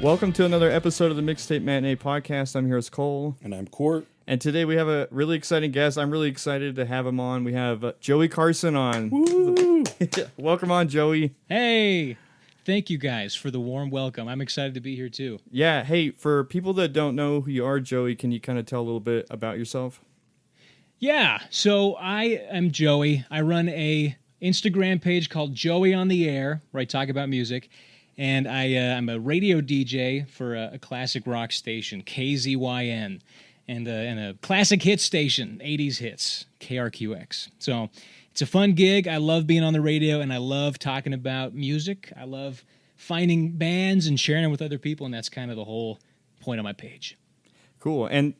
Welcome to another episode of the Mixtape Matinee Podcast. I'm here as Cole. And I'm Court. And today we have a really exciting guest. I'm really excited to have him on. We have Joey Carson on. Woo! Welcome on, Joey. Hey, thank you guys for the warm welcome. I'm excited to be here too. Yeah, hey, for people that don't know who you are, Joey, can you kind of tell a little bit about yourself? Yeah, so I am Joey. I run a Instagram page called Joey on the Air, where I talk about music. And I'm a radio DJ for a classic rock station, KZYN, and a classic hit station, 80s hits, KRQX. So it's a fun gig. I love being on the radio, and I love talking about music. I love finding bands and sharing them with other people, and that's kind of the whole point of my page. Cool. And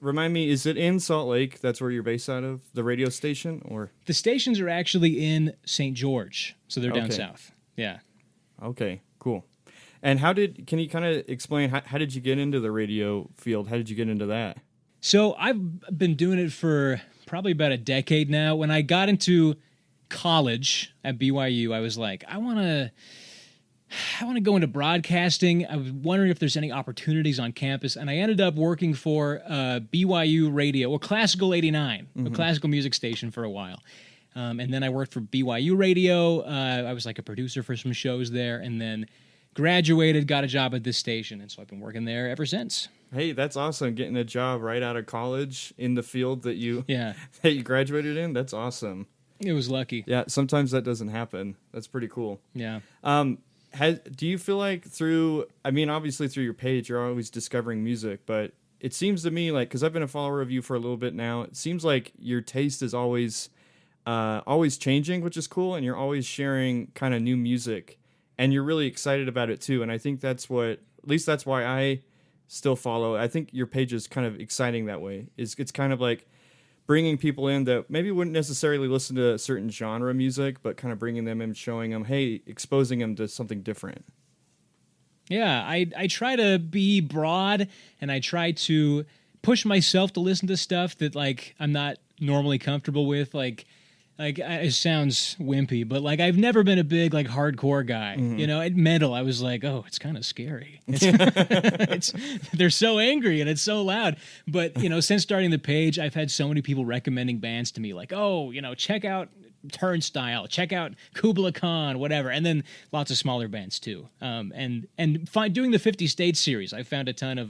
remind me, is it in Salt Lake? That's where you're based out of, the radio station? Or The stations are actually in St. George, so they're down south. Yeah. Okay, cool. And can you kind of explain, how did you get into the radio field? How did you get into that? So I've been doing it for probably about a decade now. When I got into college at BYU, I was like, I want to go into broadcasting. I was wondering if there's any opportunities on campus, and I ended up working for BYU Radio, or Classical 89, a classical music station for a while. And then I worked for BYU Radio. I was like a producer for some shows there, and then graduated, got a job at this station, and so I've been working there ever since. Hey, that's awesome, getting a job right out of college in the field that you graduated in. That's awesome. It was lucky. Yeah, sometimes that doesn't happen. That's pretty cool. Yeah. Do you feel like obviously through your page, you're always discovering music, but it seems to me like, because I've been a follower of you for a little bit now, it seems like your taste is always changing, which is cool, and you're always sharing kind of new music, and you're really excited about it too. And I think that's why I still follow. I think your page is kind of exciting that way. It's kind of like bringing people in that maybe wouldn't necessarily listen to a certain genre music, but kind of bringing them in, showing them, hey, exposing them to something different. Yeah, I try to be broad, and I try to push myself to listen to stuff that like I'm not normally comfortable with. Like it sounds wimpy, but like I've never been a big like hardcore guy. Mm-hmm. You know, at Metal, I was like, oh, it's kind of scary. They're so angry and it's so loud. But you know, since starting the page, I've had so many people recommending bands to me, like, oh, you know, check out Turnstile, check out Kubla Khan, whatever, and then lots of smaller bands too. Doing the 50 States series, I found a ton of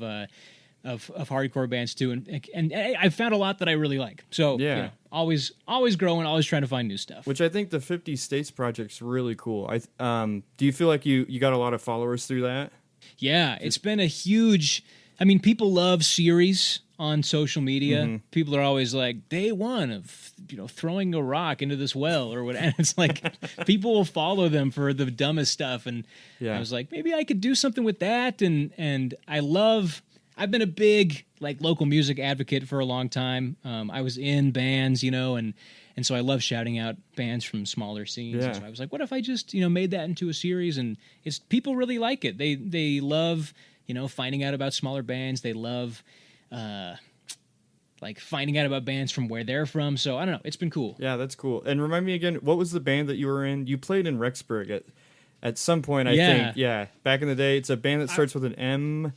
hardcore bands too, and I found a lot that I really like. So yeah, you know, always growing, always trying to find new stuff. Which I think the 50 States project's really cool. Do you feel like you got a lot of followers through that? Yeah, it's been a huge. I mean, people love series on social media. Mm-hmm. People are always like, day one of throwing a rock into this well or what. And it's like people will follow them for the dumbest stuff. And I was like, maybe I could do something with that. And I've been a big like local music advocate for a long time. I was in bands, and so I love shouting out bands from smaller scenes. Yeah. And so I was like, what if I just made that into a series? And people really like it. They love finding out about smaller bands. They love like finding out about bands from where they're from. So I don't know. It's been cool. Yeah, that's cool. And remind me again, what was the band that you were in? You played in Rexburg at some point, I think. Yeah, back in the day. It's a band that starts with an M.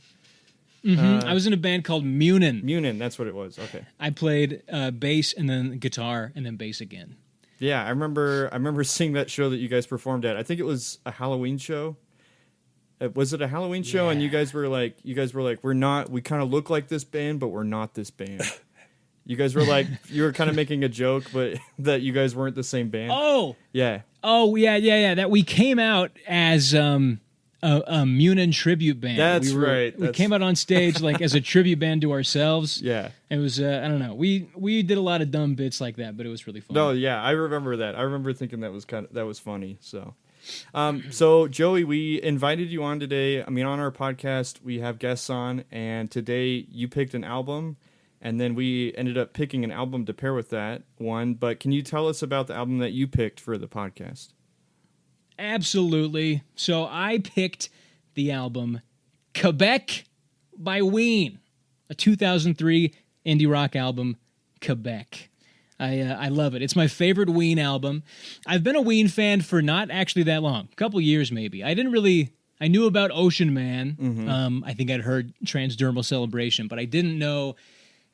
Mm-hmm. I was in a band called Munin. Munin, that's what it was. Okay. I played bass and then guitar and then bass again. Yeah, I remember seeing that show that you guys performed at. I think it was a Halloween show. Was it a Halloween show? Yeah. And you guys were like, we kind of look like this band, but we're not this band. You guys were like, you were kind of making a joke, but that you guys weren't the same band. Oh. Yeah. Oh, yeah. That we came out as a Munin tribute band. That's right. We came out on stage like as a tribute band to ourselves. Yeah. It was, I don't know. We did a lot of dumb bits like that, but it was really fun. No, yeah, I remember that. I remember thinking that was funny. So, so Joey, we invited you on today. I mean, on our podcast, we have guests on, and today you picked an album, and then we ended up picking an album to pair with that one. But can you tell us about the album that you picked for the podcast? Absolutely. So I picked the album Quebec by Ween, a 2003 indie rock album, Quebec. I love it. It's my favorite Ween album. I've been a Ween fan for not actually that long, a couple years maybe. I didn't really I knew about Ocean Man. Mm-hmm. I think I'd heard Transdermal Celebration, but I didn't know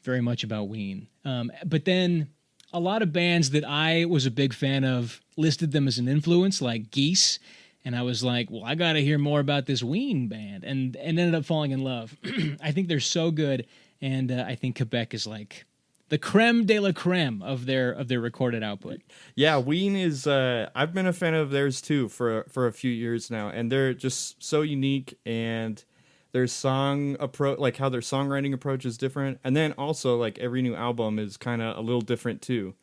very much about Ween. But then a lot of bands that I was a big fan of listed them as an influence, like Geese. And I was like, well, I got to hear more about this Ween band, and ended up falling in love. I think they're so good, and I think Quebec is like the creme de la creme of their recorded output. Yeah, Ween is. I've been a fan of theirs too for a few years now, and they're just so unique, and their song approach, like how their songwriting approach is different, and then also like every new album is kind of a little different too.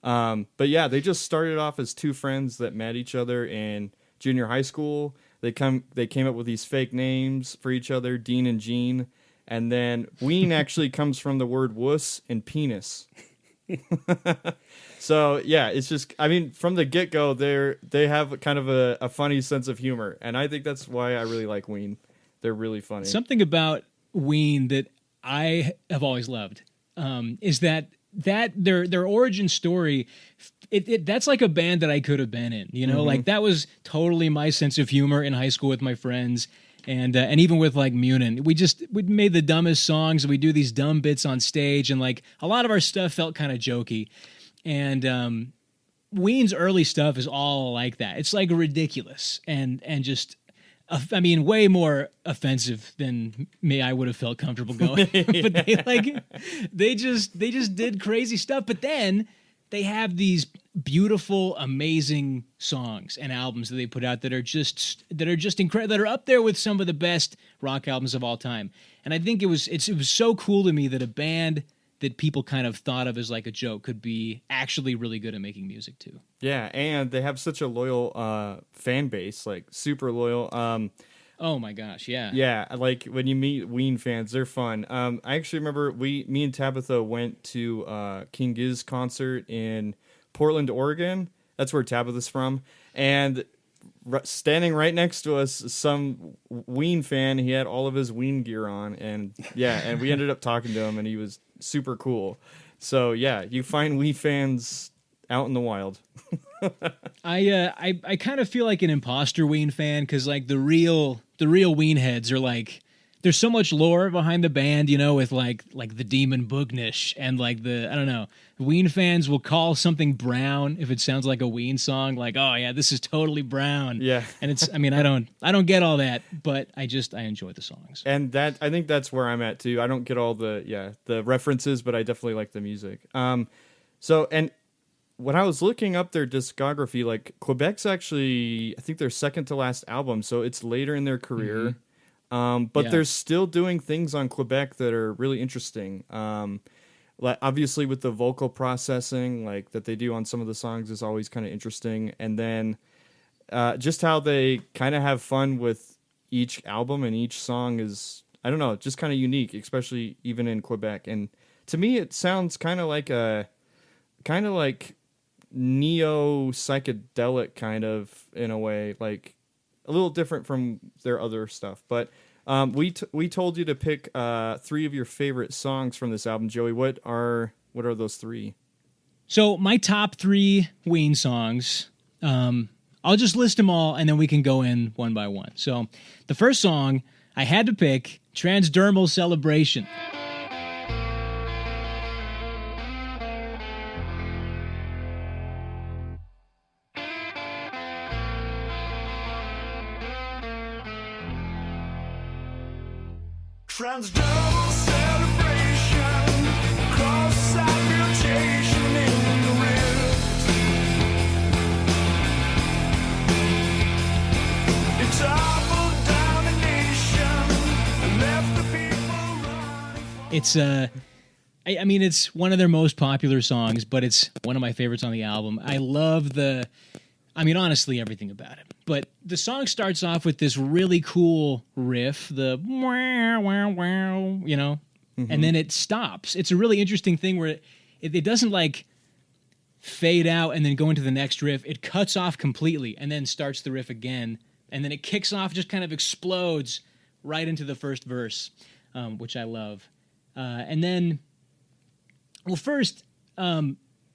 But yeah, they just started off as two friends that met each other in junior high school. They came up with these fake names for each other, Dean and Gene, and then Ween actually comes from the word wuss and penis. So yeah, it's just, I mean, from the get go, they have kind of a funny sense of humor, and I think that's why I really like Ween. They're really funny. Something about Ween that I have always loved is that their origin story. That's like a band that I could have been in, you know, like that was totally my sense of humor in high school with my friends. And even with like Munin, we made the dumbest songs, and we do these dumb bits on stage, and like a lot of our stuff felt kind of jokey. And Ween's early stuff is all like that. It's like ridiculous and just, I mean, way more offensive than me. I would have felt comfortable going, but they just did crazy stuff. But then they have these beautiful, amazing songs and albums that they put out that are just incredible, that are up there with some of the best rock albums of all time. And I think it was so cool to me that a band that people kind of thought of as like a joke could be actually really good at making music too. Yeah, and they have such a loyal fan base, like super loyal. Oh my gosh, yeah. Yeah, like when you meet Ween fans, they're fun. I actually remember me and Tabitha went to King Giz concert in Portland, Oregon. That's where Tabitha's from. And standing right next to us, some Ween fan, he had all of his Ween gear on. And yeah, and we ended up talking to him, and he was super cool. So yeah, you find Ween fans out in the wild. I kind of feel like an imposter Ween fan, because like the real Ween heads are like, there's so much lore behind the band, you know, with like the Demon Boognish, and like I don't know, Ween fans will call something brown if it sounds like a Ween song, like, oh yeah, this is totally brown. Yeah. And it's, I mean, I don't get all that, but I enjoy the songs. And I think that's where I'm at too. I don't get all the references, but I definitely like the music. So, and when I was looking up their discography, like Quebec's actually, I think their second to last album, so it's later in their career. But they're still doing things on Quebec that are really interesting. Like obviously with the vocal processing, like that they do on some of the songs, is always kind of interesting. And then just how they kind of have fun with each album, and each song is, I don't know, just kind of unique, especially even in Quebec. And to me, it sounds kind of like neo psychedelic kind of, in a way, like a little different from their other stuff. But we told you to pick 3 of your favorite songs from this album. Joey, what are those 3? So my top 3 Ween songs, I'll just list them all, and then we can go in one by one. So the first song I had to pick, Transdermal Celebration. Transdermal celebration, cross-side mutation in the rift. It toppled down a nation and left the people running. It's I mean, it's one of their most popular songs, but it's one of my favorites on the album. I love honestly, everything about it. But the song starts off with this really cool riff, the wow, wow, wow, you know, and then it stops. It's a really interesting thing where it doesn't like fade out and then go into the next riff. It cuts off completely and then starts the riff again. And then it kicks off, just kind of explodes right into the first verse, which I love. And then, well, first,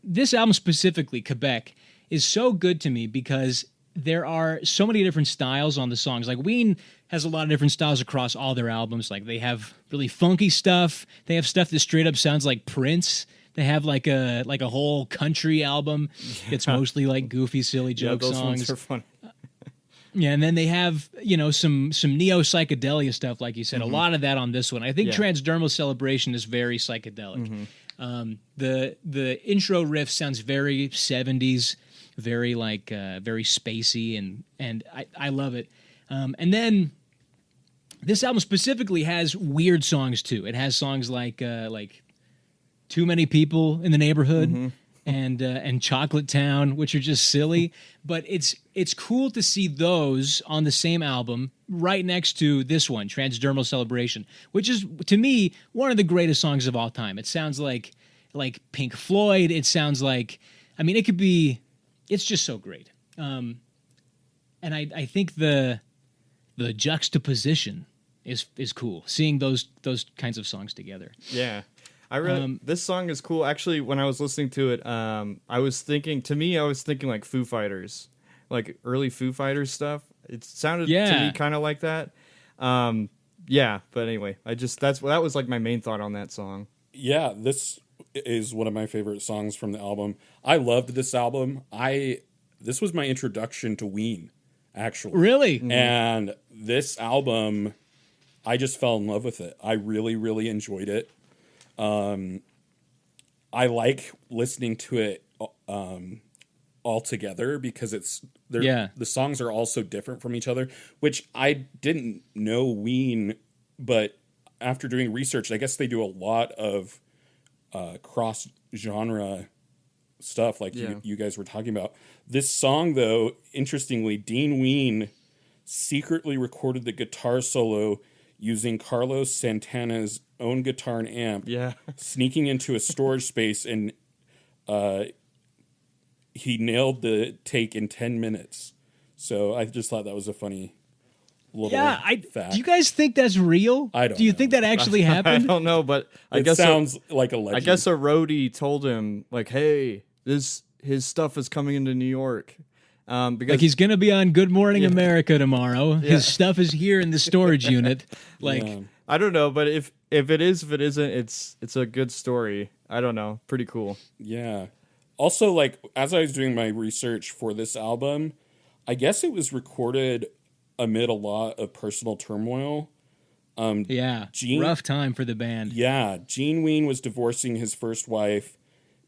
this album specifically, Quebec, is so good to me because there are so many different styles on the songs. Like Ween has a lot of different styles across all their albums. Like they have really funky stuff. They have stuff that straight up sounds like Prince. They have like a whole country album. It's mostly like goofy, silly joke those songs. ones are funny. Yeah, and then they have, some neo psychedelia stuff, like you said. A lot of that on this one. I think Transdermal Celebration is very psychedelic. The intro riff sounds very 70s, very very spacey, and I love it. And then this album specifically has weird songs too. It has songs like Too Many People in the Neighborhood. And Chocolate Town, which are just silly, but it's cool to see those on the same album right next to this one, Transdermal Celebration, which is to me one of the greatest songs of all time. It sounds like Pink Floyd. It sounds like, it could be. It's just so great. And I think the juxtaposition is cool. Seeing those kinds of songs together. Yeah. This song is cool. Actually, when I was listening to it, I was thinking like Foo Fighters, like early Foo Fighters stuff. It sounded to me kind of like that. But anyway, that was like my main thought on that song. Yeah, this is one of my favorite songs from the album. I loved this album. This was my introduction to Ween, actually. Really? And this album, I just fell in love with it. I really, really enjoyed it. I like listening to it all together because the songs are all so different from each other, which I didn't know Ween, but after doing research, I guess they do a lot of cross genre stuff like you guys were talking about. This song, though, interestingly, Dean Ween secretly recorded the guitar solo using Carlos Santana's own guitar and amp, sneaking into a storage space, and he nailed the take in 10 minutes. So I just thought that was a funny little fact. Do you guys think that's real? I don't Do you know. think that actually happened? I don't know, but I It guess sounds like a legend. I guess a roadie told him like, "Hey, his stuff is coming into New York." Because like he's gonna be on Good Morning America tomorrow. His stuff is here in the storage unit. I don't know, but if it is, if it isn't, it's a good story. I don't know, pretty cool. Yeah. Also, like as I was doing my research for this album, I guess it was recorded amid a lot of personal turmoil. Rough time for the band. Yeah, Gene Ween was divorcing his first wife.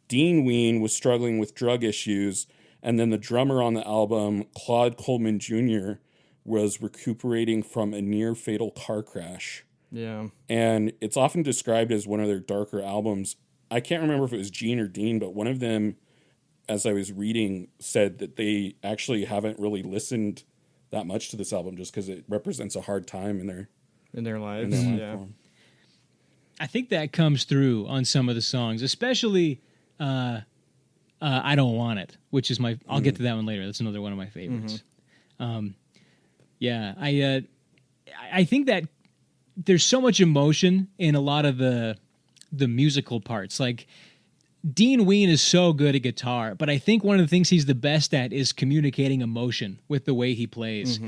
Dean Ween was struggling with drug issues. And then the drummer on the album, Claude Coleman Jr., was recuperating from a near-fatal car crash. Yeah. And it's often described as one of their darker albums. I can't remember if it was Gene or Dean, but one of them, as I was reading, said that they actually haven't really listened that much to this album just because it represents a hard time in their lives. Yeah. I think that comes through on some of the songs, especially... I Don't Want It, which is I'll get to that one later. That's another one of my favorites. I think that there's so much emotion in a lot of the musical parts. Like Dean Ween is so good at guitar, but I think one of the things he's the best at is communicating emotion with the way he plays.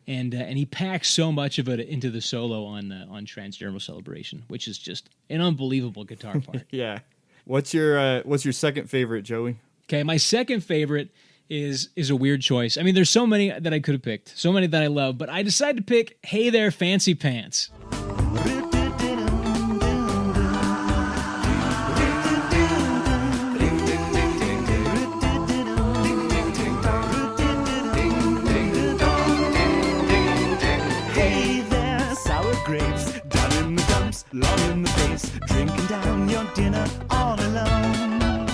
And he packs so much of it into the solo on Transdermal Celebration, which is just an unbelievable guitar part. Yeah. What's your second favorite, Joey? Okay, my second favorite is a weird choice. I mean, there's so many that I could have picked, so many that I love, but I decided to pick Hey There Fancy Pants. Hey there, sour grapes, down in the dumps, long in the face, drinking down your dinner all alone.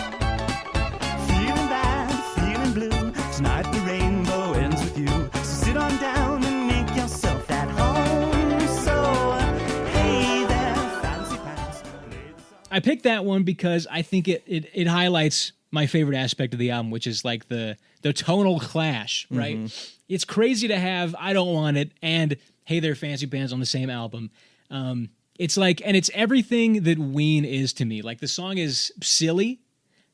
Feeling bad, feeling blue, tonight the rainbow ends with you. So sit on down and make yourself at home. So, hey there, fancy pants. I picked that one because I think it highlights my favorite aspect of the album, which is like the tonal clash, right? It's crazy to have I Don't Want It and Hey There Fancy Pants on the same album. It's like, and it's everything that Ween is to me. Like the song is silly,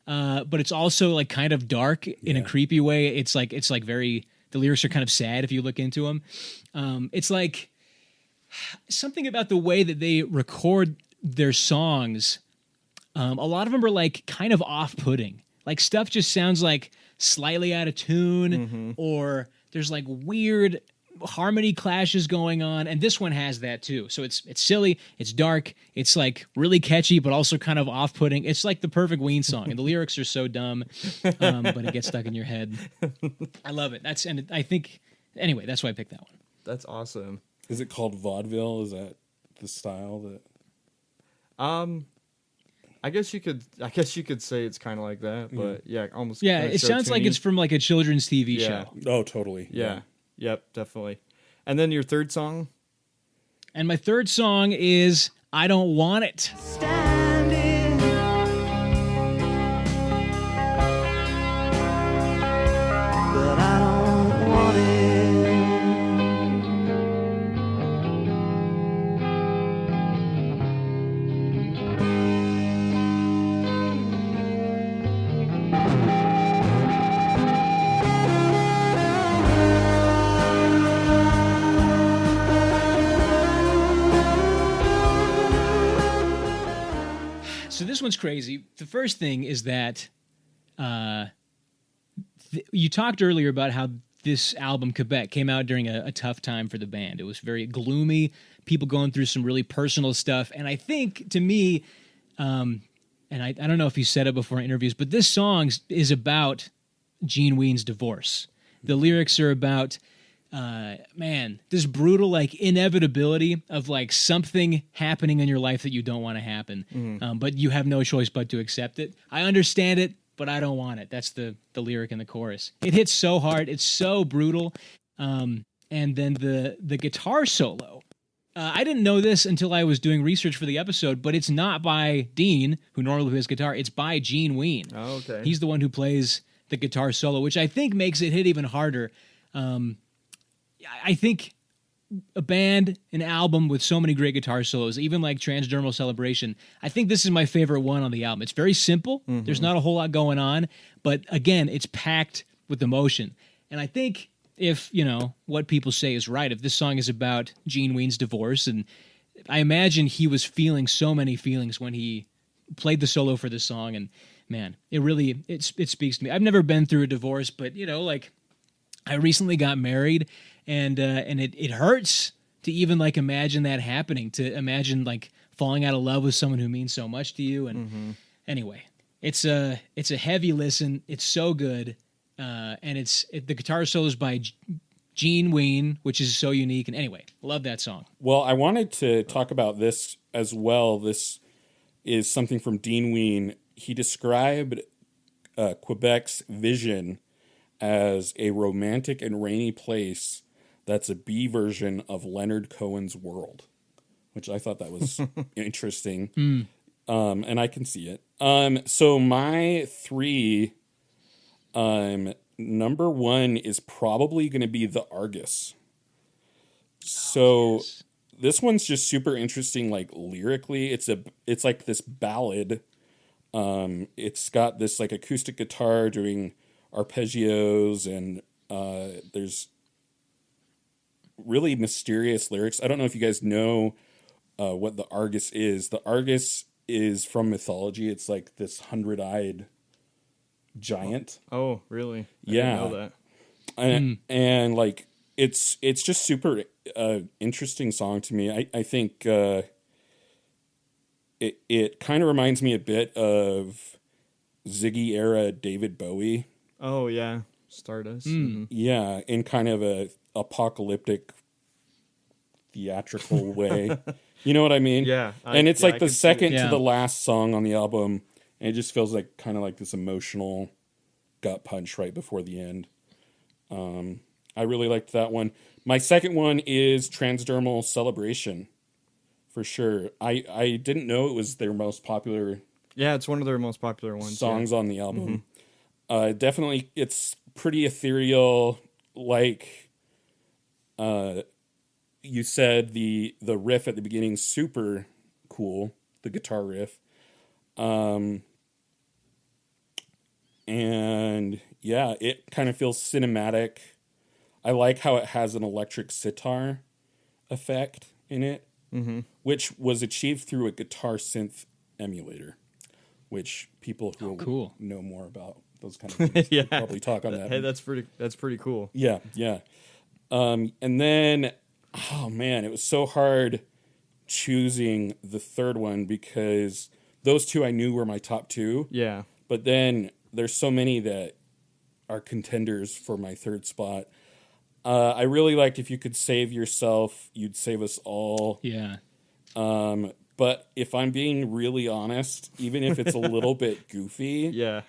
but it's also like kind of dark in a creepy way. It's like very The lyrics are kind of sad if you look into them. It's like something about the way that they record their songs. A lot of them are like kind of off-putting. Like stuff just sounds like slightly out of tune, or there's like weird harmony clashes going on, and this one has that too. So it's silly, it's dark, it's like really catchy, but also kind of off-putting. It's like the perfect Ween song, and the lyrics are so dumb, but it gets stuck in your head. I love it. I think anyway. That's why I picked that one. That's awesome. Is it called vaudeville? Is that the style that? I guess you could say it's kind of like that, but yeah, almost. Yeah, it sounds like it's from like a children's TV Yeah. show. Oh, totally. Yeah. Yep, definitely. And then your third song? And my third song is I Don't Want It. Standing, but I don't want it. So this one's crazy. The first thing is that you talked earlier about how this album, Quebec, came out during a tough time for the band. It was very gloomy, people going through some really personal stuff. And I think, to me, and I don't know if you said it before in interviews, but this song is about Gene Ween's divorce. The lyrics are about... this brutal like inevitability of like something happening in your life that you don't want to happen, but you have no choice but to accept it. I understand it, but I don't want it. That's the lyric in the chorus. It hits so hard. It's so brutal. And then the guitar solo. I didn't know this until I was doing research for the episode, but it's not by Dean, who normally plays guitar. It's by Gene Ween. Oh, okay. He's the one who plays the guitar solo, which I think makes it hit even harder. I think a band, an album with so many great guitar solos, even like Transdermal Celebration, I think this is my favorite one on the album. It's very simple. There's not a whole lot going on, but again, it's packed with emotion. And I think if, what people say is right, if this song is about Gene Ween's divorce, and I imagine he was feeling so many feelings when he played the solo for this song, and man, it speaks to me. I've never been through a divorce, but I recently got married, and it hurts to even like imagine that happening, to imagine like falling out of love with someone who means so much to you. And anyway, it's a heavy listen. It's so good, and the guitar solo is by Gene Ween, which is so unique. And anyway, love that song. Well, I wanted to talk about this as well. This is something from Dean Ween. He described Quebec's vision as a romantic and rainy place that's a B version of Leonard Cohen's world, which I thought that was interesting. And I can see it. So my three, number one is probably going to be The Argus. So this one's just super interesting, like lyrically. It's like this ballad. It's got this like acoustic guitar doing arpeggios, and there's really mysterious lyrics. I don't know if you guys know what the Argus is. The Argus is from mythology. It's like this 100-eyed giant. Oh, really? Yeah. I didn't know that. And like it's just super interesting song to me. I think it kind of reminds me a bit of Ziggy era David Bowie. Oh yeah, Stardust. Yeah, in kind of a apocalyptic, theatrical way. You know what I mean? Yeah. And it's like the second Yeah. to the last song on the album, and it just feels like kind of like this emotional gut punch right before the end. I really liked that one. My second one is Transdermal Celebration, for sure. I didn't know it was their most popular Yeah, it's one of their most popular ones. songs on the album. Definitely, it's pretty ethereal. Like you said, the riff at the beginning super cool, the guitar riff. And yeah, it kind of feels cinematic. I like how it has an electric sitar effect in it, which was achieved through a guitar synth emulator, which people who know more about those kind of things Yeah. probably talk on that. Hey, that's pretty cool. Yeah, yeah. And then, oh man, it was so hard choosing the third one because those two I knew were my top two. Yeah. But then there's so many that are contenders for my third spot. I really liked If You Could Save Yourself, You'd Save Us All. Yeah. But if I'm being really honest, even if it's a little bit goofy, Yeah.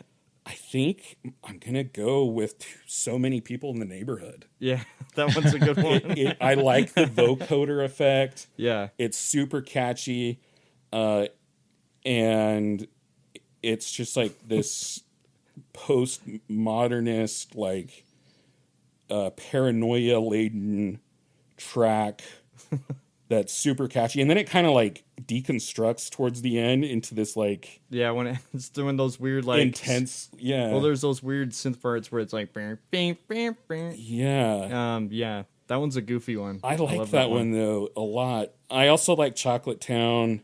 I think I'm going to go with So Many People in the Neighborhood. Yeah. That one's a good one. I like the vocoder effect. Yeah. It's super catchy. And it's just like this postmodernist, like paranoia laden track that's super catchy. And then it kind of like deconstructs towards the end into this like Yeah, when it's doing those weird like intense. Yeah. Well, there's those weird synth parts where it's like bing, bing, bing, bing. Yeah. Yeah. That one's a goofy one. I like love that one though a lot. I also like Chocolate Town.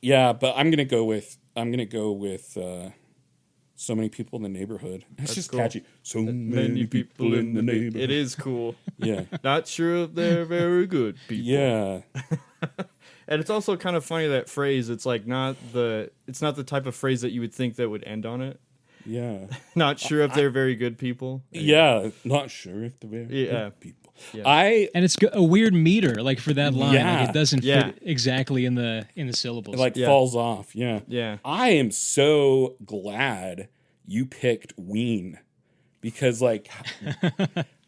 Yeah, but I'm gonna go with So Many People in the Neighborhood. It's just cool. catchy. So many people in the neighborhood. It is cool. Yeah. Not sure if they're very good people. Yeah. And it's also kind of funny that phrase. It's like it's not the type of phrase that you would think that would end on it. Yeah. Not sure if they're very good people. Yeah. Not sure if they're very good people. Yeah. And it's a weird meter, like for that line. Yeah. Like it doesn't Yeah. fit exactly in the syllables. It like Yeah. falls off. Yeah. Yeah. I am so glad you picked Ween because like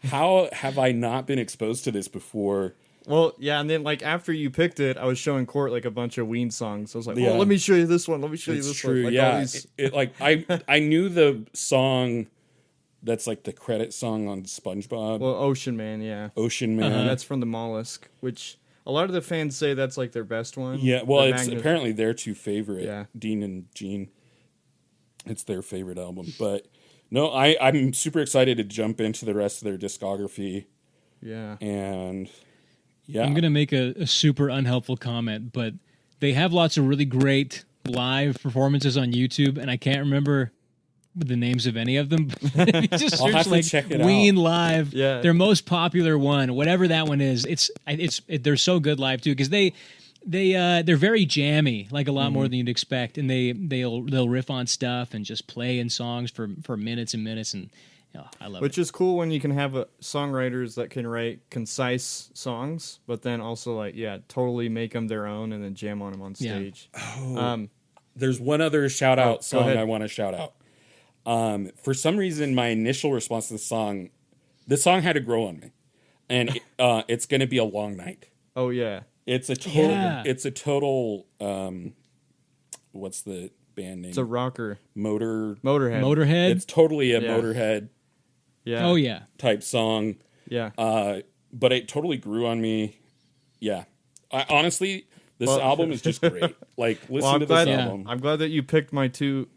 how have I not been exposed to this before? Well, yeah, and then like after you picked it, I was showing Court like a bunch of Ween songs. I was like, Yeah. "Oh, let me show you this one. Let me show you It's this true. one." Like, Yeah. all these- Like I knew the song that's like the credit song on SpongeBob. Well, Ocean Man, yeah. Ocean Man. That's from the Mollusk, which a lot of the fans say that's like their best one. Yeah, well, The it's apparently their two favorite. Yeah. Dean and Gene. It's their favorite album. But no, I'm super excited to jump into the rest of their discography. Yeah. And yeah. I'm going to make a super unhelpful comment, but they have lots of really great live performances on YouTube, and I can't remember the names of any of them. If you just I'll search have to like check it Ween out. live, Yeah. their most popular one, whatever that one is. They're so good live too because they're very jammy, like a lot more than you'd expect, and they'll riff on stuff and just play in songs for minutes and minutes, and I love Which it. is cool when you can have songwriters that can write concise songs, but then also like totally make them their own and then jam on them on stage. There's one other shout out go song ahead. I want to shout out. For some reason, my initial response to this song had to grow on me, and it's going to be a long night. Oh yeah. It's a total. Yeah. It's a total. What's the band name? It's a rocker. Motorhead. Motorhead. It's totally a Yeah. Motorhead Yeah. Oh yeah. type song. Yeah. But it totally grew on me. Yeah. Honestly, this Well- album is just great. Like, listen to this album. I'm glad that you picked my two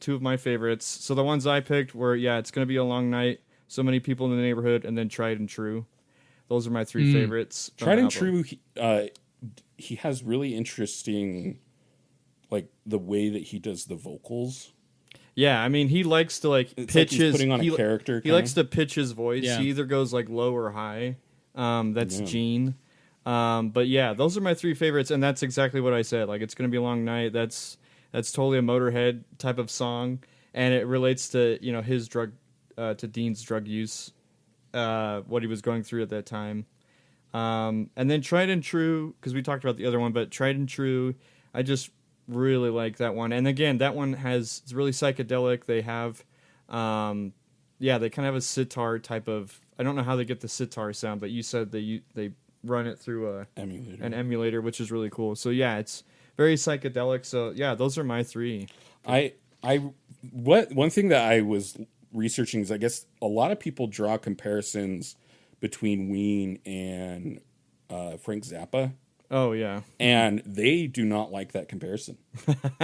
of my favorites. So the ones I picked were it's gonna be a long night, So Many People in the Neighborhood, and then Tried and True. Those are my three favorites. from Tried the and album. True, he has really interesting, like, the way that he does the vocals. Yeah, I mean he likes to like It's pitch like he's his putting on a he, character, He kinda. likes to pitch his voice. Yeah. He either goes like low or high. That's Yeah. Gene. But yeah, those are my three favorites, and that's exactly what I said. Like it's gonna be a long night. That's totally a Motorhead type of song, and it relates to his drug to Dean's drug use, what he was going through at that time. And then Tried and True, because we talked about the other one, but Tried and True, I just really like that one. And again, that one it's really psychedelic. They have, they kind of have a sitar type of. I don't know how they get the sitar sound, but you said they run it through an emulator, which is really cool. So yeah, it's very psychedelic. So yeah, those are my three. One thing that I was researching is I guess a lot of people draw comparisons between Ween and Frank Zappa, Oh yeah, and they do not like that comparison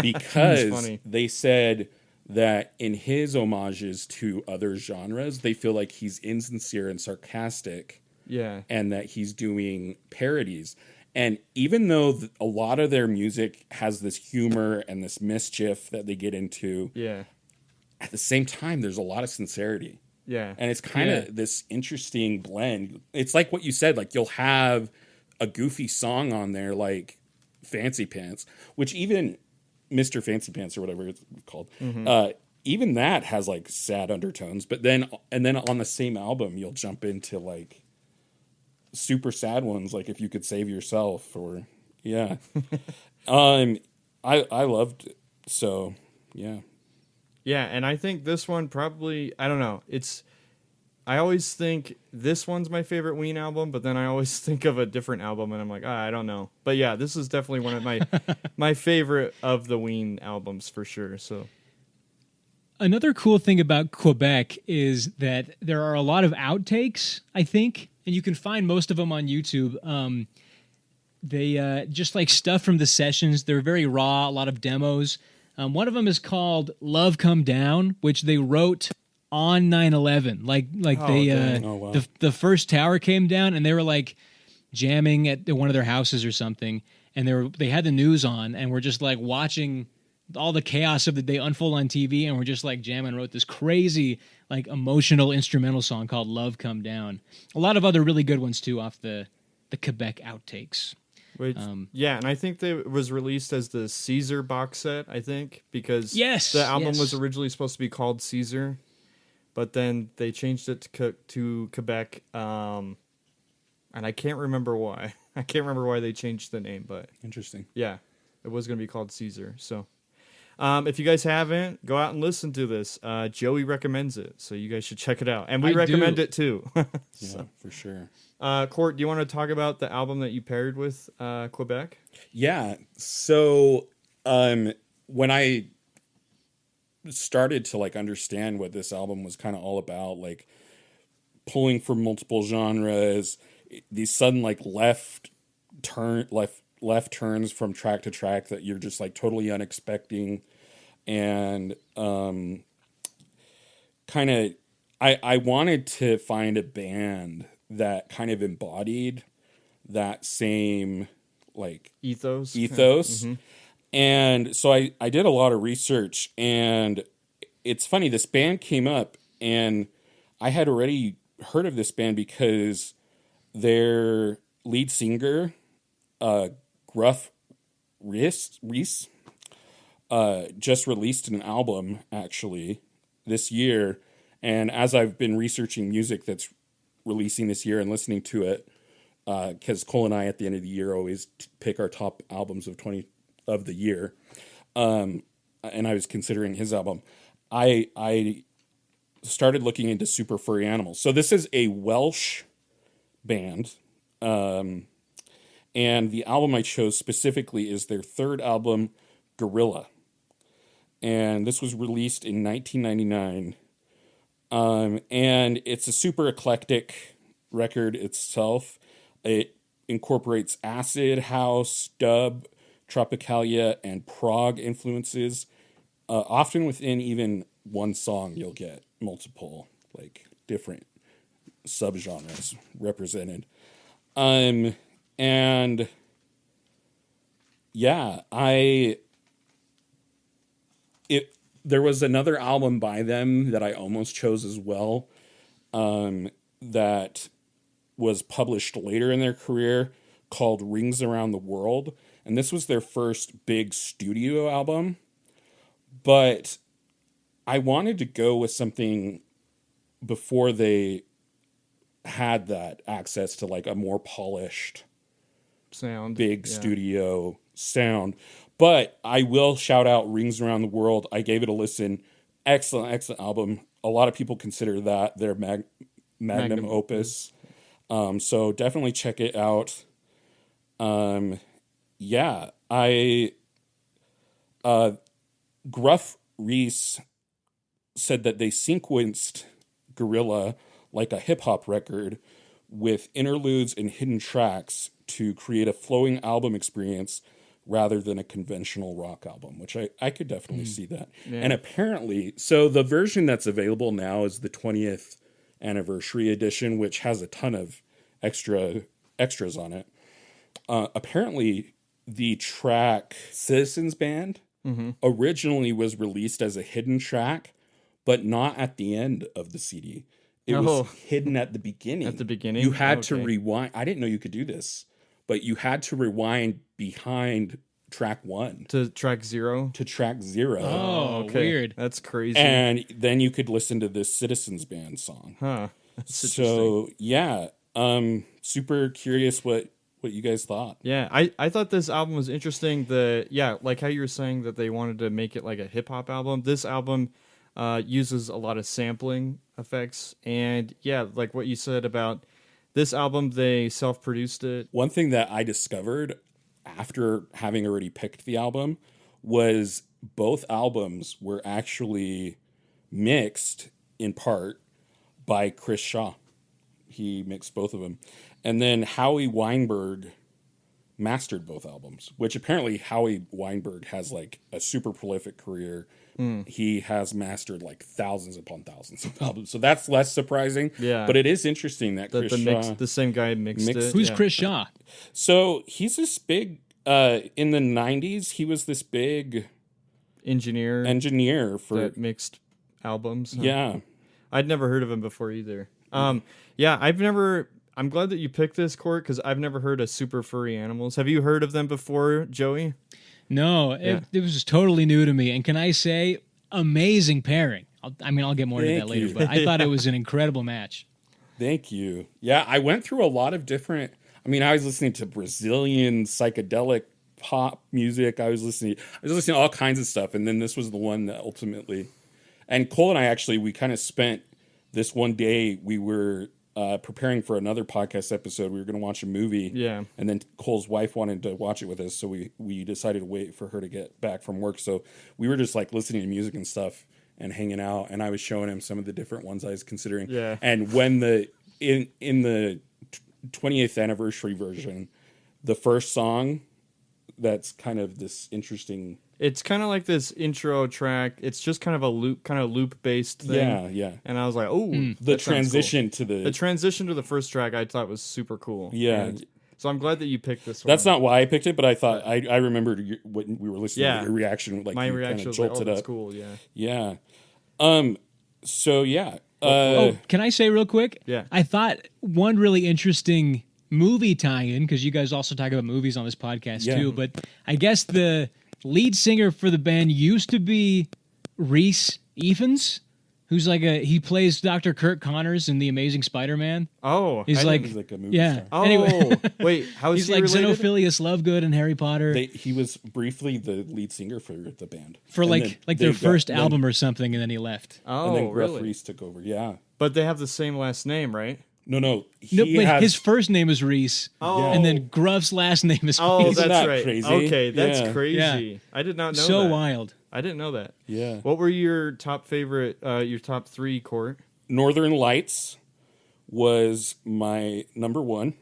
because funny. they said that in his homages to other genres, they feel like he's insincere and sarcastic. Yeah. And that he's doing parodies. And even though a lot of their music has this humor and this mischief that they get into, yeah, at the same time, there's a lot of sincerity. Yeah. And it's kind of this interesting blend. It's like what you said, like you'll have a goofy song on there like Fancy Pants, which even Mr. Fancy Pants or whatever it's called, even that has like sad undertones. But then on the same album, you'll jump into like super sad ones, like If You Could Save Yourself, or I loved it. So yeah. And I think this one probably, I don't know, I always think this one's my favorite Ween album, but then I always think of a different album and I'm like, I don't know. But yeah, this is definitely one of my favorite of the Ween albums for sure. So another cool thing about Quebec is that there are a lot of outtakes, I think, and you can find most of them on YouTube. They just like stuff from the sessions. They're very raw, a lot of demos. One of them is called Love Come Down, which they wrote on 9/11. Wow. The first tower came down and they were like jamming at one of their houses or something. And they had the news on and we're just like watching all the chaos of the day unfold on TV, and we're just like jamming, wrote this crazy, like emotional instrumental song called Love Come Down. A lot of other really good ones too off the Quebec outtakes. Which, yeah, and I think it was released as the Caesar box set, I think, because the album was originally supposed to be called Caesar, but then they changed it to Quebec, and I can't remember why. I can't remember why they changed the name, but interesting. Yeah, it was going to be called Caesar, so... if you guys haven't, go out and listen to this. Joey recommends it, so you guys should check it out. And we recommend it too. Yeah, for sure. Court, do you want to talk about the album that you paired with Quebec? Yeah. So when I started to like understand what this album was kind of all about, like pulling from multiple genres, these sudden like left turns from track to track that you're just like totally unexpecting, and kind of I wanted to find a band that kind of embodied that same like ethos. Mm-hmm. And so I did a lot of research, and it's funny, this band came up and I had already heard of this band because their lead singer Gruff Reese just released an album actually this year, and as I've been researching music that's releasing this year and listening to it, because Cole and I at the end of the year always pick our top albums of the year, and I was considering his album. I started looking into Super Furry Animals. So this is a Welsh band. And the album I chose specifically is their third album, Guerrilla. And this was released in 1999. And it's a super eclectic record itself. It incorporates acid, house, dub, tropicalia, and prog influences. Often within even one song, you'll get multiple, like, different subgenres represented. And yeah, there was another album by them that I almost chose as well, that was published later in their career called Rings Around the World. And this was their first big studio album, but I wanted to go with something before they had that access to like a more polished sound, big studio sound. But I will shout out Rings Around the World. I gave it a listen. Excellent album. A lot of people consider that their magnum opus. So definitely check it out. Gruff Reese said that they sequenced Guerrilla like a hip-hop record with interludes and hidden tracks to create a flowing album experience rather than a conventional rock album, which I could definitely see that. Yeah. And apparently, so the version that's available now is the 20th anniversary edition, which has a ton of extras on it. Apparently, the track Citizens Band originally was released as a hidden track, but not at the end of the CD. It was hidden at the beginning. At the beginning? You had to rewind. I didn't know you could do this, but you had to rewind behind track 1. To track 0? To track 0. Oh, okay. Weird. That's crazy. And then you could listen to this Citizens Band song. Huh. So, yeah. Super curious what you guys thought. Yeah, I thought this album was interesting. Like how you were saying that they wanted to make it like a hip-hop album. This album uses a lot of sampling effects. And, yeah, like what you said about this album, they self-produced it. One thing that I discovered after having already picked the album was both albums were actually mixed in part by Chris Shaw. He mixed both of them. And then Howie Weinberg mastered both albums, which apparently Howie Weinberg has like a super prolific career. He has mastered like thousands upon thousands of albums. So that's less surprising. Yeah. But it is interesting that Chris Shaw... the same guy mixed it. Who's Chris Shaw? So he's this big... in the 90s, he was this big... Engineer for... that mixed albums. Huh? Yeah. I'd never heard of him before either. Yeah, I'm glad that you picked this, Court, because I've never heard of Super Furry Animals. Have you heard of them before, Joey? No, it was just totally new to me. And can I say, amazing pairing. I'll get more into that later, but I thought it was an incredible match. Thank you. Yeah, I went through a lot of different... I was listening to Brazilian psychedelic pop music. I was listening to all kinds of stuff, and then this was the one that ultimately... And Cole and I we kind of spent this one day, we were preparing for another podcast episode. We were going to watch a movie. Yeah. And then Cole's wife wanted to watch it with us, so we decided to wait for her to get back from work. So we were just like listening to music and stuff and hanging out, and I was showing him some of the different ones I was considering. Yeah. And when in the 20th anniversary version, the first song that's kind of this interesting... It's kind of like this intro track. It's just kind of a loop based thing. Yeah. And I was like, oh, the transition cool. to the transition to the first track I thought was super cool. Yeah. And so I'm glad that you picked this one. That's not why I picked it, but I thought I remembered when we were listening to your reaction. Like my reaction was like, oh, that's up. cool. Yeah. Yeah. So yeah. Can I say real quick? Yeah. I thought one really interesting movie tie-in, because you guys also talk about movies on this podcast too, but I guess the lead singer for the band used to be Rhys Ifans, who's he plays Dr. Kirk Connors in The Amazing Spider-Man. Oh, he's like a movie star. Oh, anyway. Wait, how is he's he like related? Xenophilius Lovegood in Harry Potter. He was briefly the lead singer for the band for their first album or something, and then he left. Oh, and then Gruff really? Rhys took over. Yeah, but they have the same last name, right? No. His first name is Rhys, and then Gruff's last name is Rhys. Oh, that's that right. Crazy? Okay, that's Yeah. crazy. Yeah. I did not know So that. wild. I didn't know that. Yeah. What were your top favorite, your top 3, Court? Northern Lights was my number 1.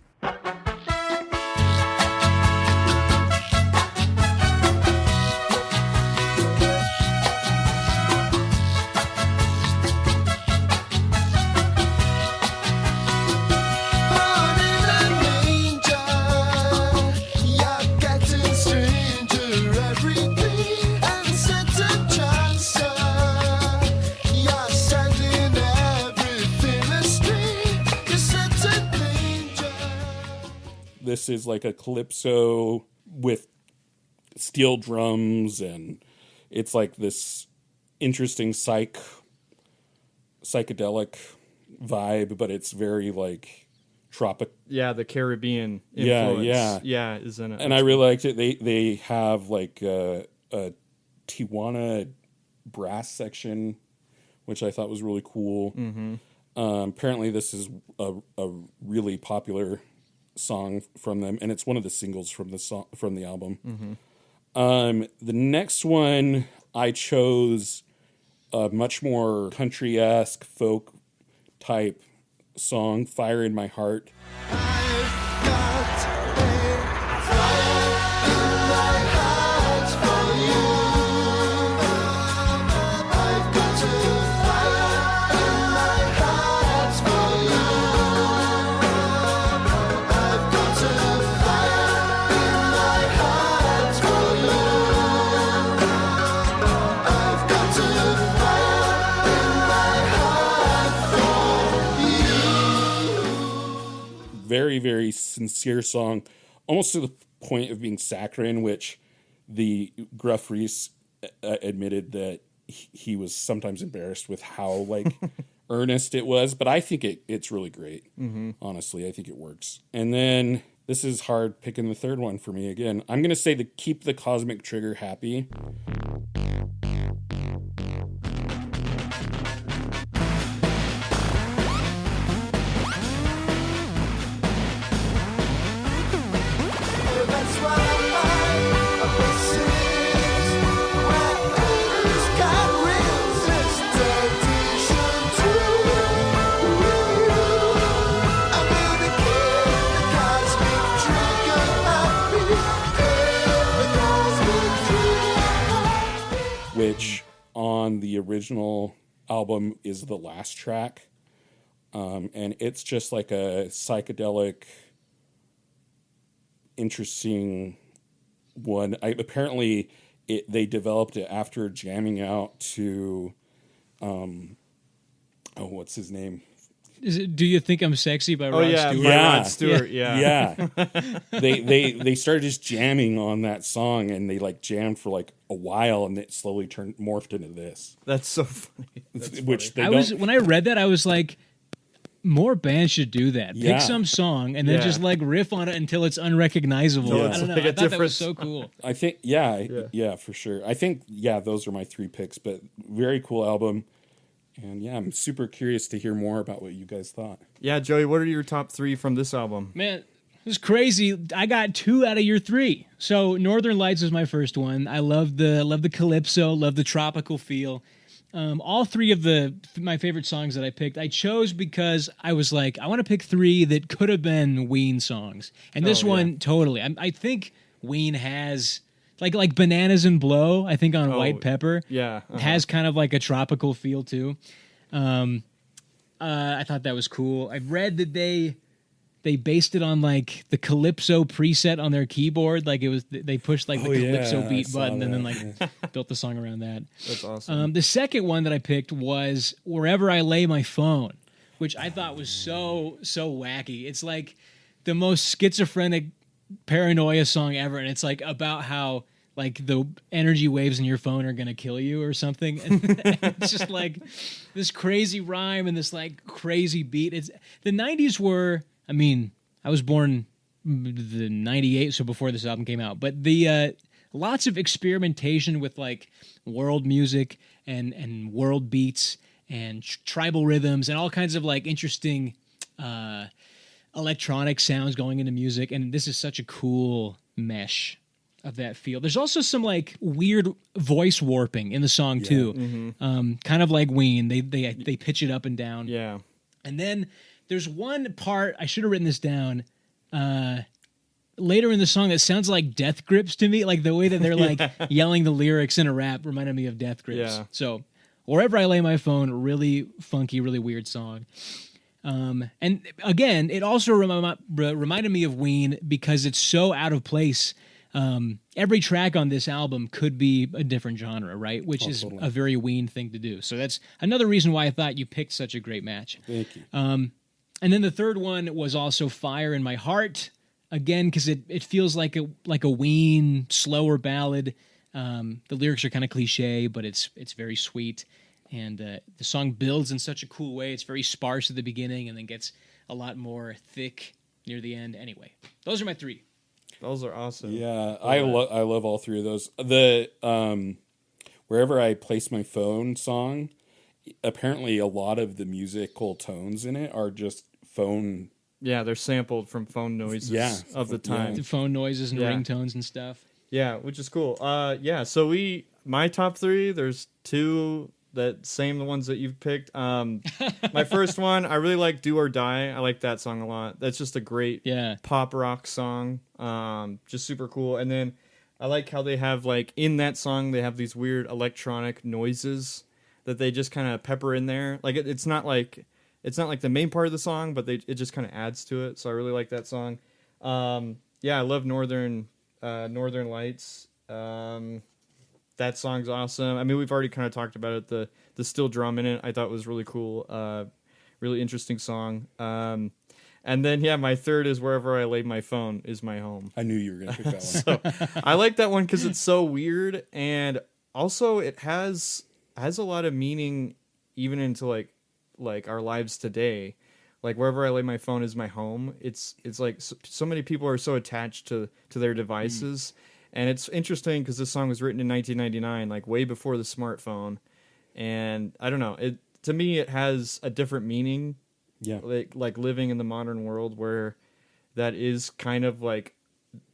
This is like a calypso with steel drums, and it's like this interesting psychedelic vibe, but it's very like tropic. Yeah, the Caribbean influence. Yeah, is in it. And I really liked it. They have like a Tijuana brass section, which I thought was really cool. Mm-hmm. Apparently, this is a really popular song from them, and it's one of the singles from the album. Mm-hmm. The next one I chose a much more country-esque folk type song, "Fire in My Heart." I've got a fire in my heart. very, very sincere song, almost to the point of being saccharine, which the Gruff Reese admitted that he was sometimes embarrassed with how like earnest it was, but I think it's really great. Honestly, I think it works. And then this is hard picking the third one for me again. I'm going to say the Keep the Cosmic Trigger Happy. Which on the original album is the last track. And it's just like a psychedelic, interesting one. Apparently they developed it after jamming out to, what's his name? Is it "Do You Think I'm Sexy" by Rod Stewart? Rod Stewart. Yeah. They started just jamming on that song, and they like jammed for like a while, and it slowly morphed into this. That's so funny. Which when I read that, I was like, more bands should do that. Yeah. Pick some song and then just like riff on it until it's unrecognizable. Yeah. I don't know. Like I thought that was so cool. I think, yeah, for sure. I think, those are my 3 picks, but very cool album. And I'm super curious to hear more about what you guys thought. Yeah, Joey, what are your top 3 from this album? Man, it was crazy. I got 2 out of your 3. So Northern Lights was my first one. I love the calypso, love the tropical feel. All 3 of my favorite songs that I picked, I chose because I was like, I want to pick 3 that could have been Ween songs. And this one, totally. I think Ween has... Like Bananas and Blow, I think on White Pepper, has kind of like a tropical feel too. I thought that was cool. I've read that they based it on like the calypso preset on their keyboard. Like it was they pushed like the calypso beat button and then like built the song around that. That's awesome. The second one that I picked was Wherever I Lay My Phone, which I thought was so wacky. It's like the most schizophrenic paranoia song ever, and it's like about how like the energy waves in your phone are gonna kill you or something. And it's just like this crazy rhyme and this like crazy beat. It's the 90s were, I mean, I was born the 98, so before this album came out, but the lots of experimentation with like world music and world beats and tribal rhythms and all kinds of like interesting electronic sounds going into music, and this is such a cool mesh of that feel. There's also some like weird voice warping in the song too, kind of like Ween. They pitch it up and down. Yeah, and then there's one part I should have written this down later in the song that sounds like Death Grips to me, like the way that they're like yelling the lyrics in a rap reminded me of Death Grips. Yeah. So Wherever I Lay My Phone, really funky, really weird song. And again, it also reminded me of Ween because it's so out of place. Every track on this album could be a different genre, right? Which is totally a very Ween thing to do. So that's another reason why I thought you picked such a great match. Thank you. And then the third one was also Fire in My Heart, again, because it feels like a Ween slower ballad. The lyrics are kind of cliche, but it's very sweet. And the song builds in such a cool way. It's very sparse at the beginning and then gets a lot more thick near the end. Anyway, those are my 3. Those are awesome. Yeah, I love all 3 of those. The Wherever I Place My Phone song, apparently a lot of the musical tones in it are just phone. Yeah, they're sampled from phone noises of the time. The phone noises and ringtones and stuff. Yeah, which is cool. So my top 3, there's 2 that same the ones that you've picked. My first one, I really like Do or Die. I like that song a lot. That's just a great pop rock song. Just super cool. And then I like how they have like in that song they have these weird electronic noises that they just kind of pepper in there. Like it's not like the main part of the song, but it just kind of adds to it. So I really like that song. I love Northern Lights. That song's awesome. I mean, we've already kind of talked about it. The steel drum in it, I thought was really cool. Really interesting song. And And then yeah, my third is Wherever I Lay My Phone Is My Home. I knew you were gonna pick that one. So I like that one because it's so weird, and also it has a lot of meaning even into like our lives today. Like Wherever I Lay My Phone Is My Home. It's like so many people are so attached to their devices, and it's interesting because this song was written in 1999, like way before the smartphone, and I don't know, it to me it has a different meaning. Yeah, like living in the modern world where that is kind of like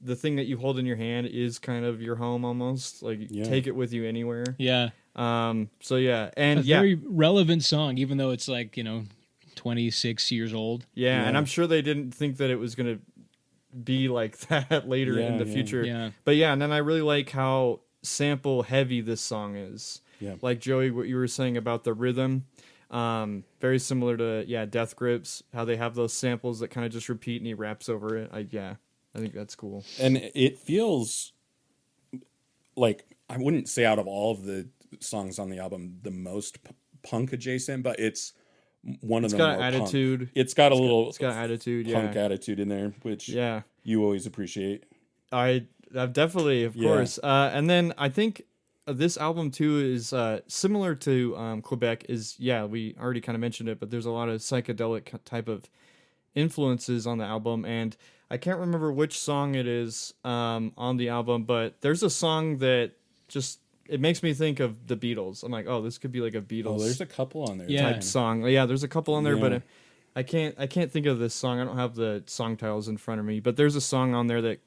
the thing that you hold in your hand is kind of your home almost. Like you take it with you anywhere. Yeah. So yeah, and very relevant song, even though it's like 26 years old. Yeah, and I'm sure they didn't think that it was gonna be like that later in the future. Yeah. But yeah, and then I really like how sample heavy this song is. Yeah. Like Joey, what you were saying about the rhythm. Very similar to Death Grips, how they have those samples that kind of just repeat and he raps over it. I think that's cool. And it feels like, I wouldn't say out of all of the songs on the album the most punk adjacent, but it's one of the more attitude. Punk. It's got attitude, punk attitude in there, which you always appreciate. I've definitely, of course. And then I think this album too is similar to Quebec. We already kind of mentioned it, but there's a lot of psychedelic type of influences on the album, and I can't remember which song it is on the album, but there's a song that just it makes me think of the Beatles. I'm like, oh, this could be like a Beatles. Oh, there's a couple on there. Type song. Yeah, there's a couple on there, but I can't think of this song. I don't have the song titles in front of me, but there's a song on there that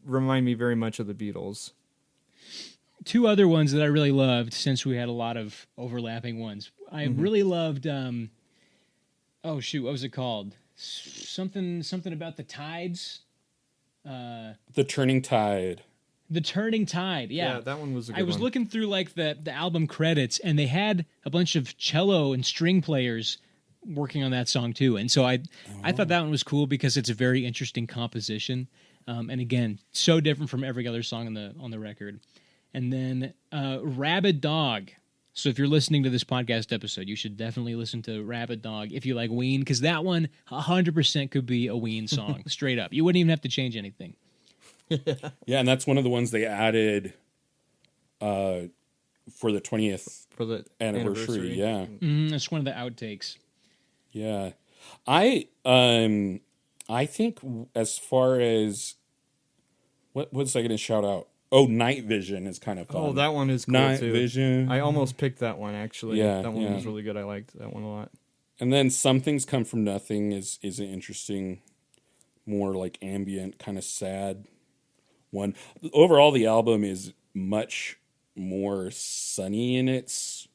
remind me very much of the Beatles. Two other ones that I really loved, since we had a lot of overlapping ones. I really loved. What was it called? Something about the tides. The Turning Tide. The Turning Tide. Yeah, that one was a good I was one. looking through like the album credits, and they had a bunch of cello and string players working on that song too. And so I thought that one was cool because it's a very interesting composition. And again, so different from every other song on the record. And then Rabid Dog. So if you're listening to this podcast episode, you should definitely listen to Rabid Dog if you like Ween, because that one 100% could be a Ween song, straight up. You wouldn't even have to change anything. Yeah, and that's one of the ones they added for the 20th anniversary. Yeah, that's one of the outtakes. Yeah, I think as far as what was I going to shout out? Oh, Night Vision is kind of fun. Oh, that one is cool Night too. Vision. I almost picked that one actually. Yeah, that one was really good. I liked that one a lot. And then Some Things Come From Nothing is an interesting, more like ambient, kind of sad one. Overall, the album is much more sunny in its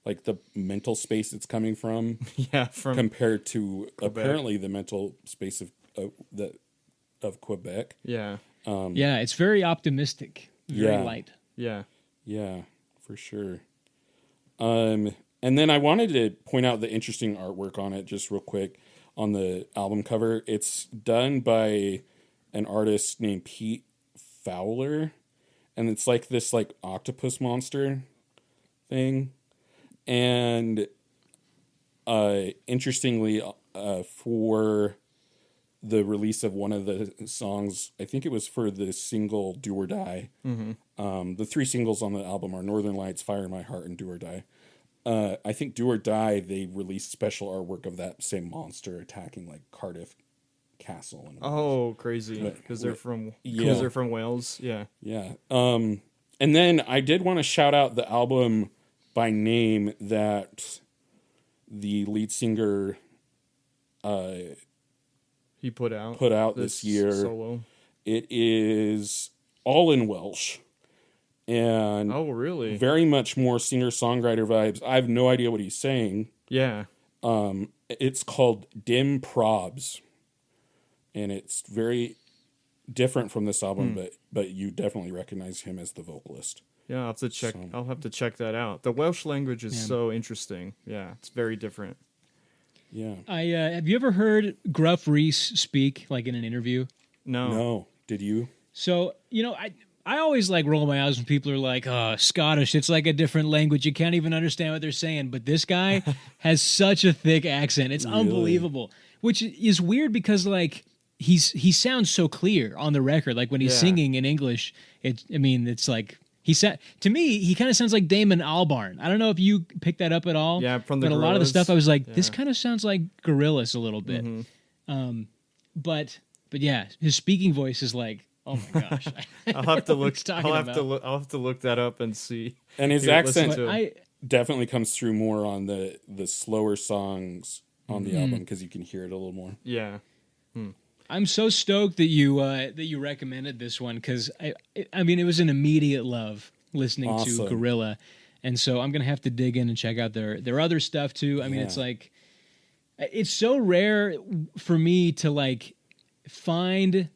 like the mental space it's coming from. Compared to Quebec. Apparently the mental space of Quebec. Yeah. It's very optimistic, very light. Yeah, for sure. And then I wanted to point out the interesting artwork on it just real quick on the album cover. It's done by an artist named Pete Fowler, and it's like this like octopus monster thing. And interestingly, for the release of one of the songs, I think it was for the single Do or Die. The three singles on the album are Northern Lights, Fire in My Heart, and Do or Die. I think Do or Die, they released special artwork of that same monster attacking like Cardiff Castle. And crazy. Because they're from Wales. Yeah. Yeah. And then I did want to shout out the album by name that the lead singer he put out this year. Solo. It is all in Welsh. And really? Very much more singer-songwriter vibes. I have no idea what he's saying. Yeah. It's called Dim Probs. And it's very different from this album, but you definitely recognize him as the vocalist. Yeah, I'll have to check. I'll have to check that out. The Welsh language is so interesting. Yeah, it's very different. Yeah. Have you ever heard Gruff Rhys speak like in an interview? No. Did you? So, I always like roll my eyes when people are like, Scottish, it's like a different language. You can't even understand what they're saying. But this guy has such a thick accent. It's unbelievable. which is weird because like he sounds so clear on the record. Like when he's singing in English, it's like to me he kind of sounds like Damon Albarn. I don't know if you picked that up at all. Yeah, from the but Gorillas. A lot of the stuff I was like, this kind of sounds like Gorillaz a little bit. Mm-hmm. But yeah, his speaking voice is like, oh my gosh. I'll have to look. I'll have to look that up and see. And his accent I definitely comes through more on the slower songs on the album because you can hear it a little more. Yeah. I'm so stoked that you recommended this one because I mean it was an immediate love listening to Guerrilla, and so I'm gonna have to dig in and check out their other stuff too. I mean it's like it's so rare for me to like find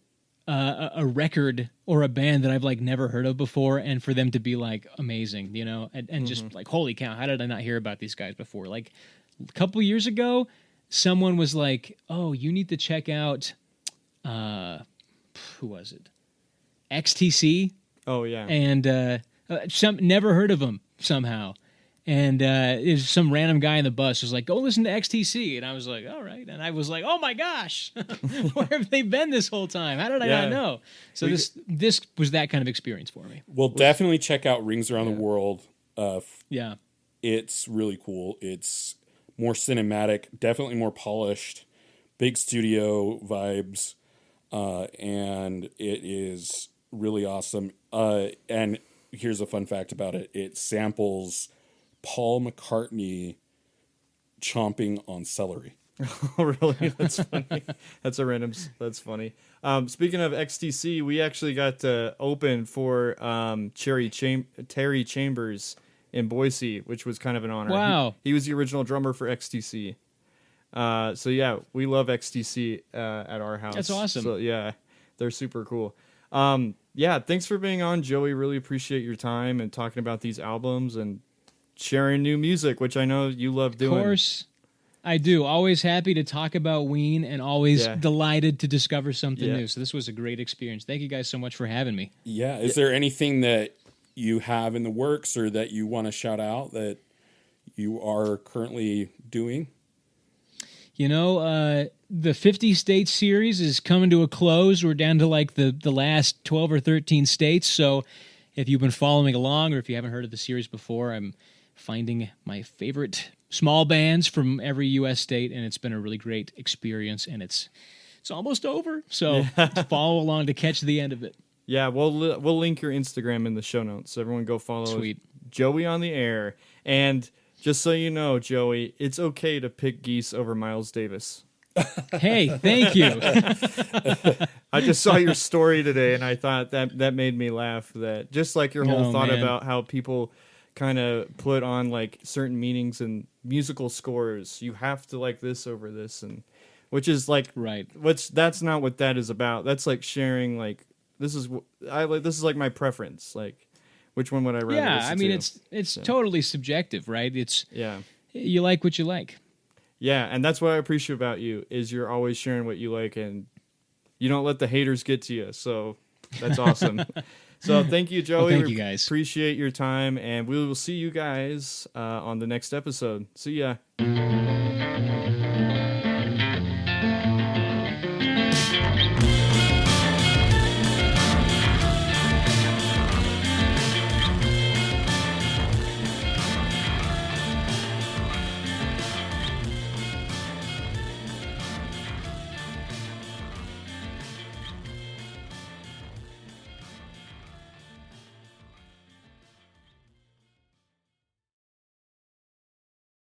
a record or a band that I've like never heard of before, and for them to be like amazing, and just like holy cow, how did I not hear about these guys before? Like a couple years ago, someone was like, "Oh, you need to check out." Who was it? XTC. Oh yeah. And some never heard of them somehow. And it was some random guy in the bus was like, "Go listen to XTC," and I was like, "All right." And I was like, "Oh my gosh, where have they been this whole time? How did I not know?" So this was that kind of experience for me. Well, definitely check out Rings Around the World. It's really cool. It's more cinematic, definitely more polished, big studio vibes, and it is really awesome. And here's a fun fact about it: it samples Paul McCartney chomping on celery. Oh, really? That's funny. That's funny. Speaking of XTC, we actually got to open for Terry Chambers in Boise, which was kind of an honor. Wow. He was the original drummer for XTC. So yeah, we love XTC at our house. That's awesome. So yeah, they're super cool. Yeah, thanks for being on, Joey. Really appreciate your time and talking about these albums and sharing new music, which I know you love doing. Of course, I do. Always happy to talk about Ween and always delighted to discover something new. So this was a great experience. Thank you guys so much for having me. Yeah. Is there anything that you have in the works or that you want to shout out that you are currently doing? The 50 States series is coming to a close. We're down to like the last 12 or 13 states. So if you've been following along or if you haven't heard of the series before, I'm finding my favorite small bands from every U.S. state, and it's been a really great experience, and it's almost over. So follow along to catch the end of it. Yeah, we'll link your Instagram in the show notes. So everyone go follow Joey on the air. And just so you know, Joey, it's okay to pick Geese over Miles Davis. Hey, thank you. I just saw your story today, and I thought that made me laugh. That just like your whole thought about how people kind of put on like certain meanings in musical scores. You have to like this over this, and which is like that's not what that is about. That's like sharing like this is like my preference. Like which one would I rather? Yeah, I mean to? it's totally subjective, right? It's you like what you like. Yeah, and that's what I appreciate about you is you're always sharing what you like, and you don't let the haters get to you. So that's awesome. So thank you, Joey. Well, thank you guys. Appreciate your time, and we will see you guys on the next episode. See ya.